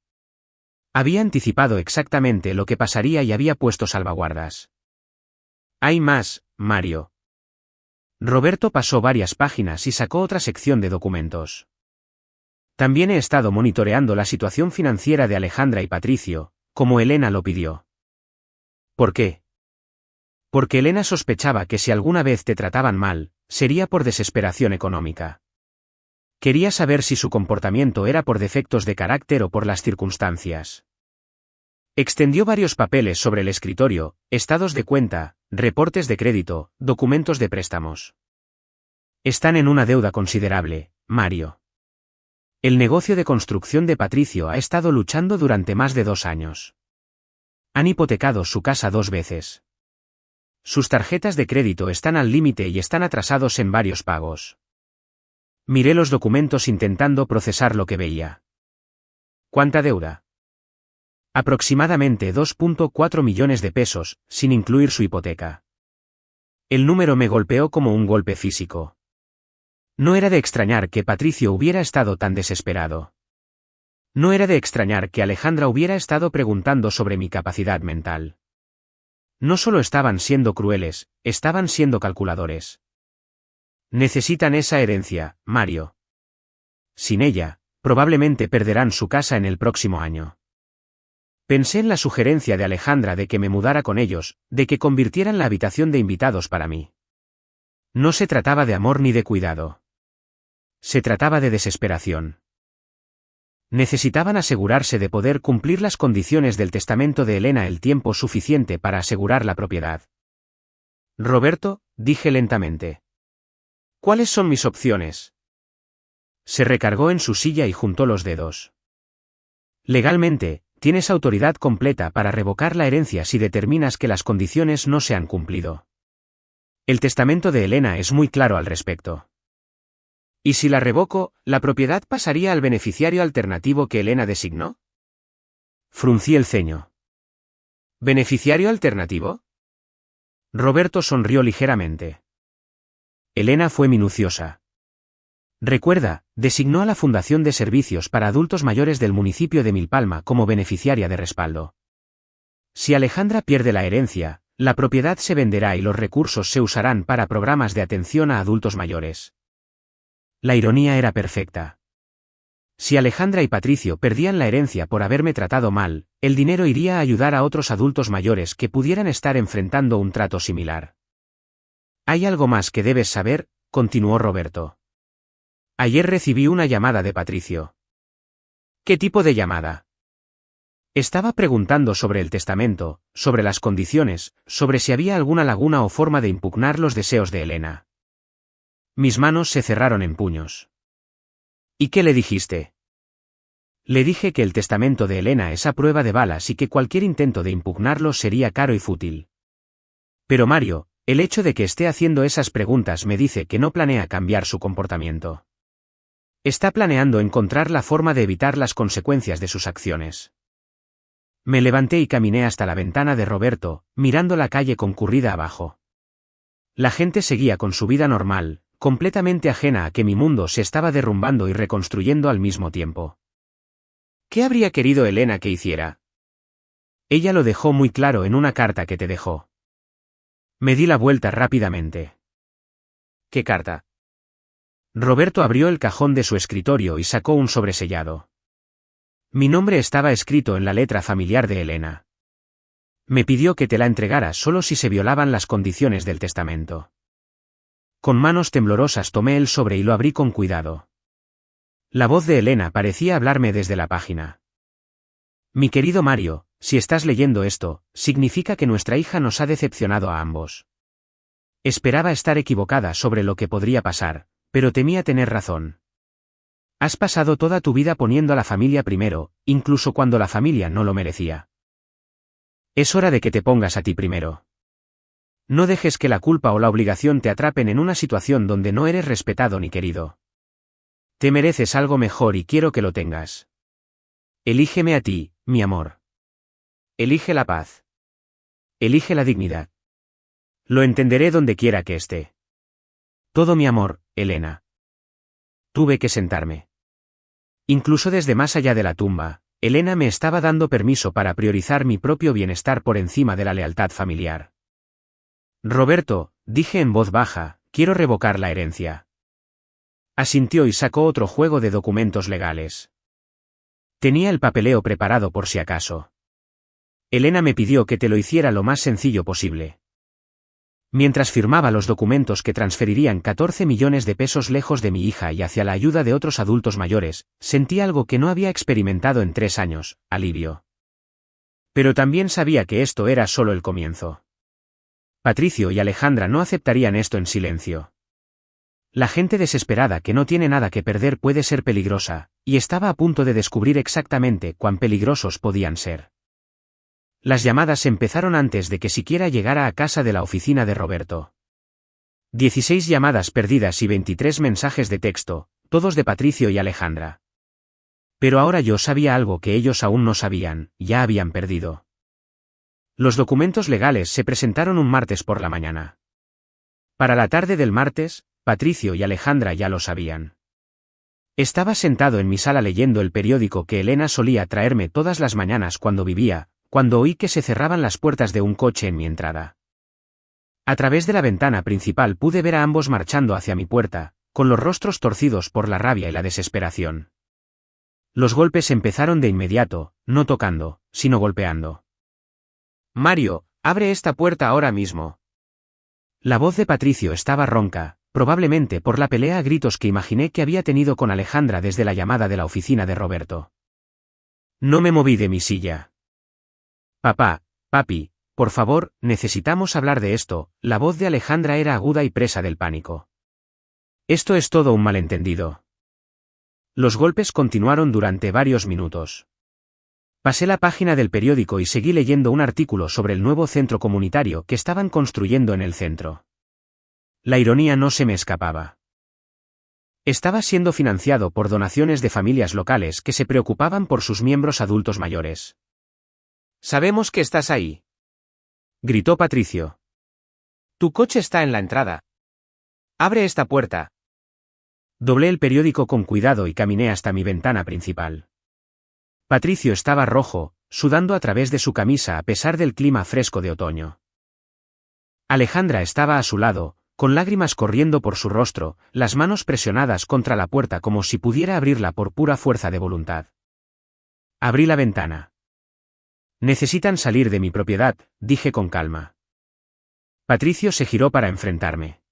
A: Había anticipado exactamente lo que pasaría y había puesto salvaguardas. Hay más, Mario. Roberto pasó varias páginas y sacó otra sección de documentos. También he estado monitoreando la situación financiera de Alejandra y Patricio, como Elena lo pidió. ¿Por qué? Porque Elena sospechaba que si alguna vez te trataban mal, sería por desesperación económica. Quería saber si su comportamiento era por defectos de carácter o por las circunstancias. Extendió varios papeles sobre el escritorio, estados de cuenta, reportes de crédito, documentos de préstamos. Están en una deuda considerable, Mario. El negocio de construcción de Patricio ha estado luchando durante más de 2 años. Han hipotecado su casa 2 veces. Sus tarjetas de crédito están al límite y están atrasados en varios pagos. Miré los documentos intentando procesar lo que veía. ¿Cuánta deuda? Aproximadamente 2,4 millones de pesos, sin incluir su hipoteca. El número me golpeó como un golpe físico. No era de extrañar que Patricio hubiera estado tan desesperado. No era de extrañar que Alejandra hubiera estado preguntando sobre mi capacidad mental. No solo estaban siendo crueles, estaban siendo calculadores. Necesitan esa herencia, Mario. Sin ella, probablemente perderán su casa en el próximo año. Pensé en la sugerencia de Alejandra de que me mudara con ellos, de que convirtieran la habitación de invitados para mí. No se trataba de amor ni de cuidado. Se trataba de desesperación. Necesitaban asegurarse de poder cumplir las condiciones del testamento de Elena el tiempo suficiente para asegurar la propiedad. Roberto, dije lentamente. ¿Cuáles son mis opciones? Se recargó en su silla y juntó los dedos. Legalmente, tienes autoridad completa para revocar la herencia si determinas que las condiciones no se han cumplido. El testamento de Elena es muy claro al respecto.
B: ¿Y si la revoco, la propiedad pasaría al beneficiario alternativo que Elena designó?
A: Fruncí el ceño.
B: ¿Beneficiario alternativo?
A: Roberto sonrió ligeramente. Elena fue minuciosa. Recuerda, designó a la Fundación de Servicios para Adultos Mayores del municipio de Milpalma como beneficiaria de respaldo. Si Alejandra pierde la herencia, la propiedad se venderá y los recursos se usarán para programas de atención a adultos mayores. La ironía era perfecta. Si Alejandra y Patricio perdían la herencia por haberme tratado mal, el dinero iría a ayudar a otros adultos mayores que pudieran estar enfrentando un trato similar. Hay algo más que debes saber, continuó Roberto. Ayer recibí una llamada de Patricio.
B: ¿Qué tipo de llamada?
A: Estaba preguntando sobre el testamento, sobre las condiciones, sobre si había alguna laguna o forma de impugnar los deseos de Elena. Mis manos se cerraron en puños.
B: ¿Y qué le dijiste?
A: Le dije que el testamento de Elena es a prueba de balas y que cualquier intento de impugnarlo sería caro y fútil. Pero Mario, el hecho de que esté haciendo esas preguntas me dice que no planea cambiar su comportamiento. Está planeando encontrar la forma de evitar las consecuencias de sus acciones. Me levanté y caminé hasta la ventana de Roberto, mirando la calle concurrida abajo. La gente seguía con su vida normal, completamente ajena a que mi mundo se estaba derrumbando y reconstruyendo al mismo tiempo.
B: ¿Qué habría querido Elena que hiciera?
A: Ella lo dejó muy claro en una carta que te dejó. Me di la vuelta rápidamente.
B: ¿Qué carta?
A: Roberto abrió el cajón de su escritorio y sacó un sobresellado. Mi nombre estaba escrito en la letra familiar de Elena. Me pidió que te la entregara solo si se violaban las condiciones del testamento. Con manos temblorosas tomé el sobre y lo abrí con cuidado. La voz de Elena parecía hablarme desde la página. Mi querido Mario, si estás leyendo esto, significa que nuestra hija nos ha decepcionado a ambos. Esperaba estar equivocada sobre lo que podría pasar, pero temía tener razón. Has pasado toda tu vida poniendo a la familia primero, incluso cuando la familia no lo merecía. Es hora de que te pongas a ti primero. No dejes que la culpa o la obligación te atrapen en una situación donde no eres respetado ni querido. Te mereces algo mejor y quiero que lo tengas. Elígeme a ti, mi amor.
B: Elige la paz.
A: Elige la dignidad. Lo entenderé donde quiera que esté. Todo mi amor, Elena. Tuve que sentarme. Incluso desde más allá de la tumba, Elena me estaba dando permiso para priorizar mi propio bienestar por encima de la lealtad familiar. Roberto, dije en voz baja, quiero revocar la herencia. Asintió y sacó otro juego de documentos legales. Tenía el papeleo preparado por si acaso. Elena me pidió que te lo hiciera lo más sencillo posible. Mientras firmaba los documentos que transferirían 14 millones de pesos lejos de mi hija y hacia la ayuda de otros adultos mayores, sentí algo que no había experimentado en 3 años, alivio. Pero también sabía que esto era solo el comienzo. Patricio y Alejandra no aceptarían esto en silencio. La gente desesperada que no tiene nada que perder puede ser peligrosa, y estaba a punto de descubrir exactamente cuán peligrosos podían ser. Las llamadas empezaron antes de que siquiera llegara a casa de la oficina de Roberto. 16 llamadas perdidas y 23 mensajes de texto, todos de Patricio y Alejandra. Pero ahora yo sabía algo que ellos aún no sabían, ya habían perdido. Los documentos legales se presentaron un martes por la mañana. Para la tarde del martes, Patricio y Alejandra ya lo sabían. Estaba sentado en mi sala leyendo el periódico que Elena solía traerme todas las mañanas cuando vivía, cuando oí que se cerraban las puertas de un coche en mi entrada. A través de la ventana principal pude ver a ambos marchando hacia mi puerta, con los rostros torcidos por la rabia y la desesperación. Los golpes empezaron de inmediato, no tocando, sino golpeando.
B: Mario, abre esta puerta ahora mismo.
A: La voz de Patricio estaba ronca, probablemente por la pelea a gritos que imaginé que había tenido con Alejandra desde la llamada de la oficina de Roberto. No me moví de mi silla. Papá, papi, por favor, necesitamos hablar de esto. La voz de Alejandra era aguda y presa del pánico. Esto es todo un malentendido. Los golpes continuaron durante varios minutos. Pasé la página del periódico y seguí leyendo un artículo sobre el nuevo centro comunitario que estaban construyendo en el centro. La ironía no se me escapaba. Estaba siendo financiado por donaciones de familias locales que se preocupaban por sus miembros adultos mayores.
B: Sabemos que estás ahí,
A: gritó Patricio.
B: Tu coche está en la entrada. Abre esta puerta.
A: Doblé el periódico con cuidado y caminé hasta mi ventana principal. Patricio estaba rojo, sudando a través de su camisa a pesar del clima fresco de otoño. Alejandra estaba a su lado, con lágrimas corriendo por su rostro, las manos presionadas contra la puerta como si pudiera abrirla por pura fuerza de voluntad. Abrí la ventana. Necesitan salir de mi propiedad, dije con calma. Patricio se giró para enfrentarme.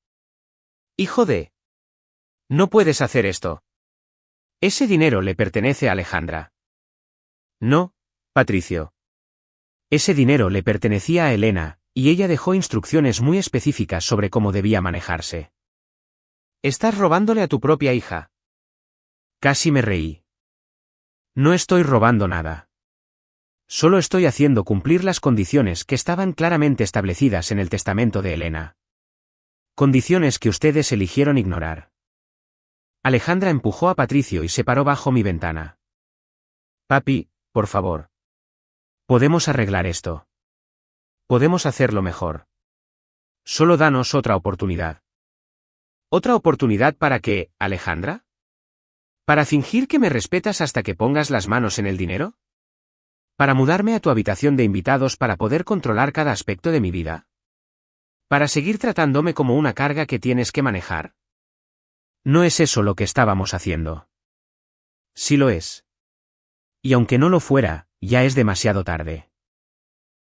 B: Hijo de... No puedes hacer esto. Ese dinero le pertenece a Alejandra.
A: No, Patricio. Ese dinero le pertenecía a Elena, y ella dejó instrucciones muy específicas sobre cómo debía manejarse.
B: Estás robándole a tu propia hija.
A: Casi me reí. No estoy robando nada. Solo estoy haciendo cumplir las condiciones que estaban claramente establecidas en el testamento de Elena. Condiciones que ustedes eligieron ignorar. Alejandra empujó a Patricio y se paró bajo mi ventana. Papi, por favor. Podemos arreglar esto. Podemos hacerlo mejor. Solo danos otra oportunidad.
B: ¿Otra oportunidad para qué, Alejandra? ¿Para fingir que me respetas hasta que pongas las manos en el dinero?
A: ¿Para mudarme a tu habitación de invitados para poder controlar cada aspecto de mi vida?
B: ¿Para seguir tratándome como una carga que tienes que manejar?
A: No es eso lo que estábamos haciendo. Sí lo es. Y aunque no lo fuera, ya es demasiado tarde.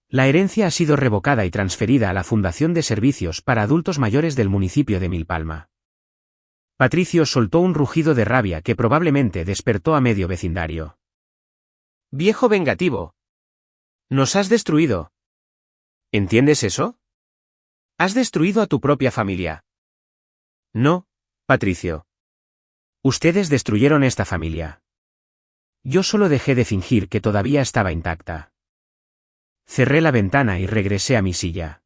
A: La herencia ha sido revocada y transferida a la Fundación de Servicios para Adultos Mayores del municipio de Milpalma. Patricio soltó un rugido de rabia que probablemente despertó a medio vecindario.
B: Viejo vengativo. Nos has destruido. ¿Entiendes eso? Has destruido a tu propia familia.
A: No, Patricio. Ustedes destruyeron esta familia. Yo solo dejé de fingir que todavía estaba intacta. Cerré la ventana y regresé a mi silla.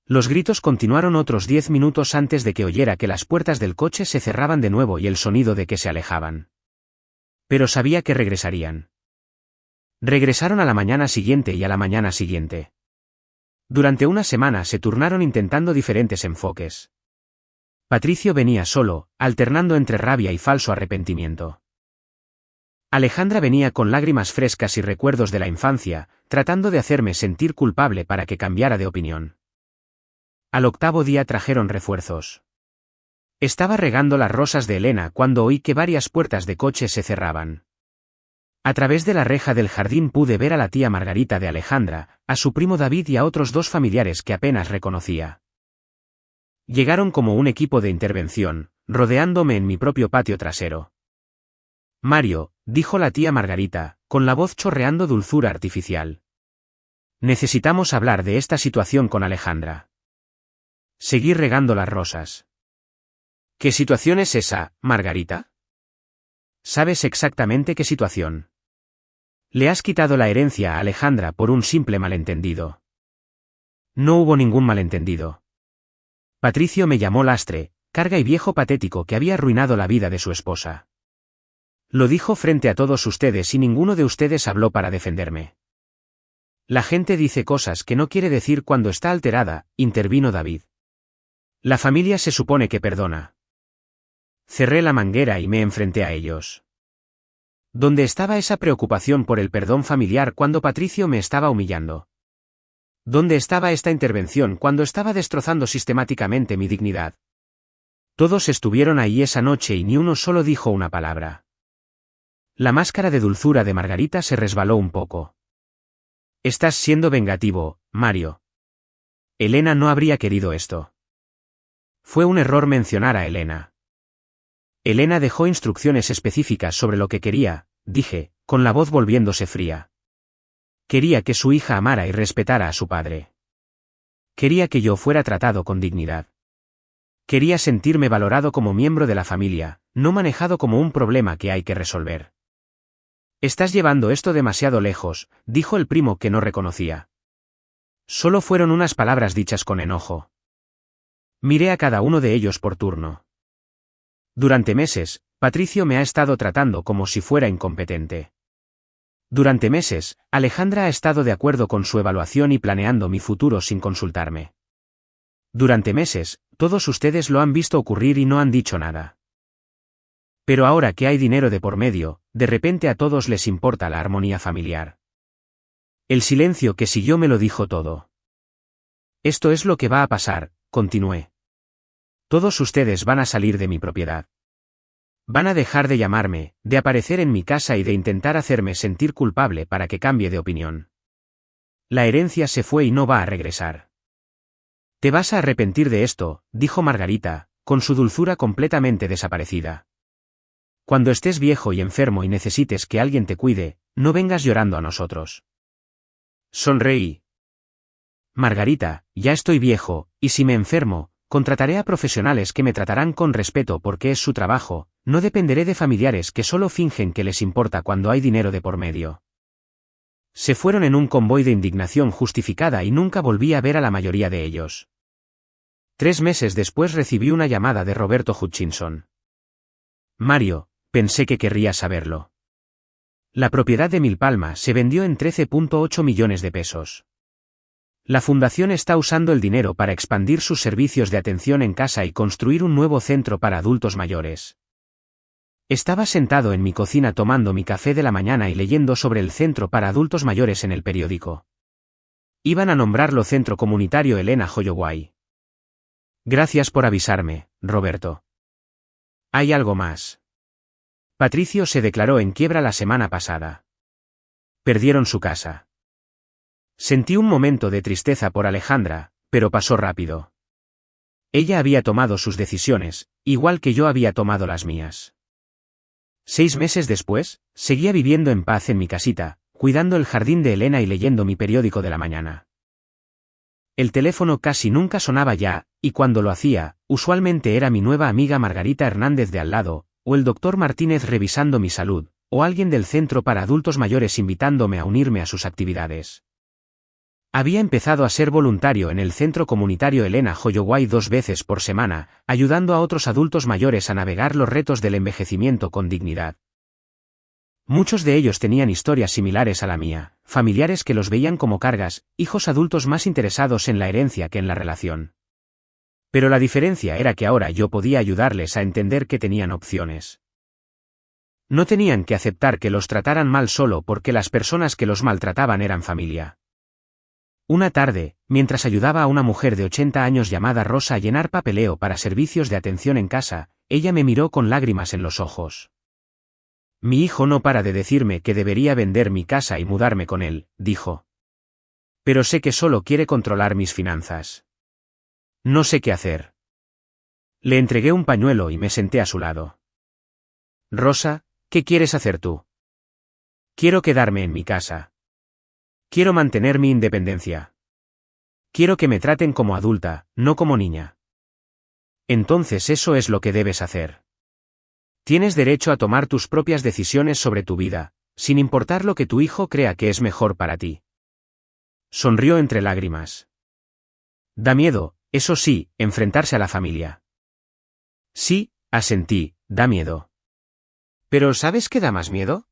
A: Los gritos continuaron otros 10 minutos antes de que oyera que las puertas del coche se cerraban de nuevo y el sonido de que se alejaban. Pero sabía que regresarían. Regresaron a la mañana siguiente y a la mañana siguiente. Durante una semana se turnaron intentando diferentes enfoques. Patricio venía solo, alternando entre rabia y falso arrepentimiento. Alejandra venía con lágrimas frescas y recuerdos de la infancia, tratando de hacerme sentir culpable para que cambiara de opinión. Al octavo día trajeron refuerzos. Estaba regando las rosas de Elena cuando oí que varias puertas de coche se cerraban. A través de la reja del jardín pude ver a la tía Margarita de Alejandra, a su primo David y a otros dos familiares que apenas reconocía. Llegaron como un equipo de intervención, rodeándome en mi propio patio trasero. Mario, dijo la tía Margarita, con la voz chorreando dulzura artificial. Necesitamos hablar de esta situación con Alejandra. Seguí regando las rosas.
B: ¿Qué situación es esa, Margarita?
A: ¿Sabes exactamente qué situación? Le has quitado la herencia a Alejandra por un simple malentendido. No hubo ningún malentendido. Patricio me llamó lastre, carga y viejo patético que había arruinado la vida de su esposa. Lo dijo frente a todos ustedes y ninguno de ustedes habló para defenderme. La gente dice cosas que no quiere decir cuando está alterada, intervino David. La familia se supone que perdona. Cerré la manguera y me enfrenté a ellos. ¿Dónde estaba esa preocupación por el perdón familiar cuando Patricio me estaba humillando? ¿Dónde estaba esta intervención cuando estaba destrozando sistemáticamente mi dignidad? Todos estuvieron ahí esa noche y ni uno solo dijo una palabra. La máscara de dulzura de Margarita se resbaló un poco. Estás siendo vengativo, Mario. Elena no habría querido esto. Fue un error mencionar a Elena. Elena dejó instrucciones específicas sobre lo que quería, dije, con la voz volviéndose fría. Quería que su hija amara y respetara a su padre. Quería que yo fuera tratado con dignidad. Quería sentirme valorado como miembro de la familia, no manejado como un problema que hay que resolver. Estás llevando esto demasiado lejos, dijo el primo que no reconocía. Solo fueron unas palabras dichas con enojo. Miré a cada uno de ellos por turno. Durante meses, Patricio me ha estado tratando como si fuera incompetente. Durante meses, Alejandra ha estado de acuerdo con su evaluación y planeando mi futuro sin consultarme. Durante meses, todos ustedes lo han visto ocurrir y no han dicho nada. Pero ahora que hay dinero de por medio, de repente a todos les importa la armonía familiar. El silencio que siguió me lo dijo todo. Esto es lo que va a pasar, continué. Todos ustedes van a salir de mi propiedad. Van a dejar de llamarme, de aparecer en mi casa y de intentar hacerme sentir culpable para que cambie de opinión. La herencia se fue y no va a regresar. Te vas a arrepentir de esto, dijo Margarita, con su dulzura completamente desaparecida. Cuando estés viejo y enfermo y necesites que alguien te cuide, no vengas llorando a nosotros. Sonreí. Margarita, ya estoy viejo, y si me enfermo, contrataré a profesionales que me tratarán con respeto porque es su trabajo, no dependeré de familiares que solo fingen que les importa cuando hay dinero de por medio. Se fueron en un convoy de indignación justificada y nunca volví a ver a la mayoría de ellos. 3 meses después recibí una llamada de Roberto Hutchinson. Mario, pensé que querría saberlo. La propiedad de Milpalma se vendió en 13.8 millones de pesos. La fundación está usando el dinero para expandir sus servicios de atención en casa y construir un nuevo centro para adultos mayores. Estaba sentado en mi cocina tomando mi café de la mañana y leyendo sobre el centro para adultos mayores en el periódico. Iban a nombrarlo Centro Comunitario Elena Holloway. Gracias por avisarme, Roberto. Hay algo más. Patricio se declaró en quiebra la semana pasada. Perdieron su casa. Sentí un momento de tristeza por Alejandra, pero pasó rápido. Ella había tomado sus decisiones, igual que yo había tomado las mías. 6 meses después, seguía viviendo en paz en mi casita, cuidando el jardín de Elena y leyendo mi periódico de la mañana. El teléfono casi nunca sonaba ya, y cuando lo hacía, usualmente era mi nueva amiga Margarita Hernández de al lado, o el doctor Martínez revisando mi salud, o alguien del centro para adultos mayores invitándome a unirme a sus actividades. Había empezado a ser voluntario en el Centro Comunitario Elena Holloway 2 veces por semana, ayudando a otros adultos mayores a navegar los retos del envejecimiento con dignidad. Muchos de ellos tenían historias similares a la mía, familiares que los veían como cargas, hijos adultos más interesados en la herencia que en la relación. Pero la diferencia era que ahora yo podía ayudarles a entender que tenían opciones. No tenían que aceptar que los trataran mal solo porque las personas que los maltrataban eran familia. Una tarde, mientras ayudaba a una mujer de 80 años llamada Rosa a llenar papeleo para servicios de atención en casa, ella me miró con lágrimas en los ojos. Mi hijo no para de decirme que debería vender mi casa y mudarme con él, dijo. Pero sé que solo quiere controlar mis finanzas. No sé qué hacer. Le entregué un pañuelo y me senté a su lado. Rosa, ¿qué quieres hacer tú? Quiero quedarme en mi casa. Quiero mantener mi independencia. Quiero que me traten como adulta, no como niña. Entonces eso es lo que debes hacer. Tienes derecho a tomar tus propias decisiones sobre tu vida, sin importar lo que tu hijo crea que es mejor para ti. Sonrió entre lágrimas. Da miedo, eso sí, enfrentarse a la familia. Sí, asentí, da miedo. Pero ¿sabes qué da más miedo?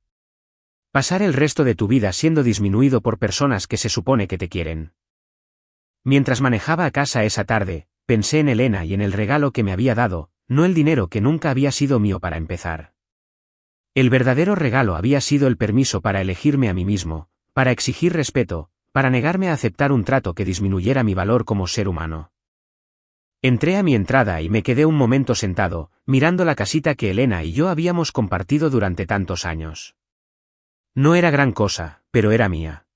A: Pasar el resto de tu vida siendo disminuido por personas que se supone que te quieren. Mientras manejaba a casa esa tarde, pensé en Elena y en el regalo que me había dado, no el dinero que nunca había sido mío para empezar. El verdadero regalo había sido el permiso para elegirme a mí mismo, para exigir respeto, para negarme a aceptar un trato que disminuyera mi valor como ser humano. Entré a mi entrada y me quedé un momento sentado, mirando la casita que Elena y yo habíamos compartido durante tantos años. No era gran cosa, pero era mía.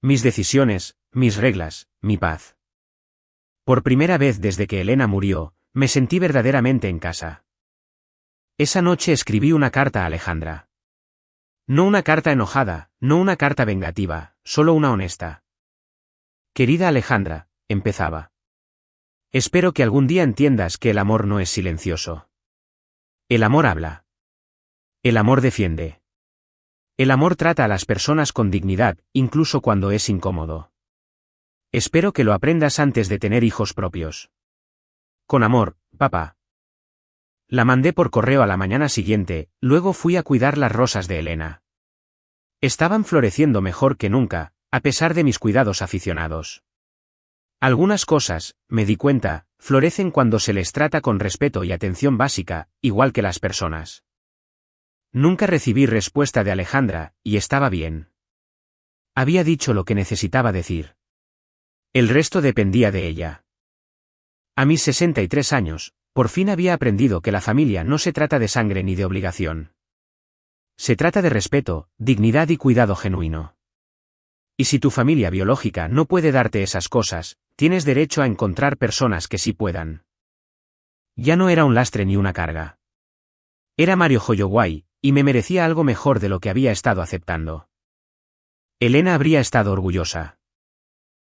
A: Mis decisiones, mis reglas, mi paz. Por primera vez desde que Elena murió, me sentí verdaderamente en casa. Esa noche escribí una carta a Alejandra. No una carta enojada, no una carta vengativa, solo una honesta. Querida Alejandra, empezaba. Espero que algún día entiendas que el amor no es silencioso. El amor habla. El amor defiende. El amor trata a las personas con dignidad, incluso cuando es incómodo. Espero que lo aprendas antes de tener hijos propios. Con amor, papá. La mandé por correo a la mañana siguiente, luego fui a cuidar las rosas de Elena. Estaban floreciendo mejor que nunca, a pesar de mis cuidados aficionados. Algunas cosas, me di cuenta, florecen cuando se les trata con respeto y atención básica, igual que las personas. Nunca recibí respuesta de Alejandra, y estaba bien. Había dicho lo que necesitaba decir. El resto dependía de ella. A mis 63 años, por fin había aprendido que la familia no se trata de sangre ni de obligación. Se trata de respeto, dignidad y cuidado genuino. Y si tu familia biológica no puede darte esas cosas, tienes derecho a encontrar personas que sí puedan. Ya no era un lastre ni una carga. Era Mario Holloway, y me merecía algo mejor de lo que había estado aceptando. Elena habría estado orgullosa.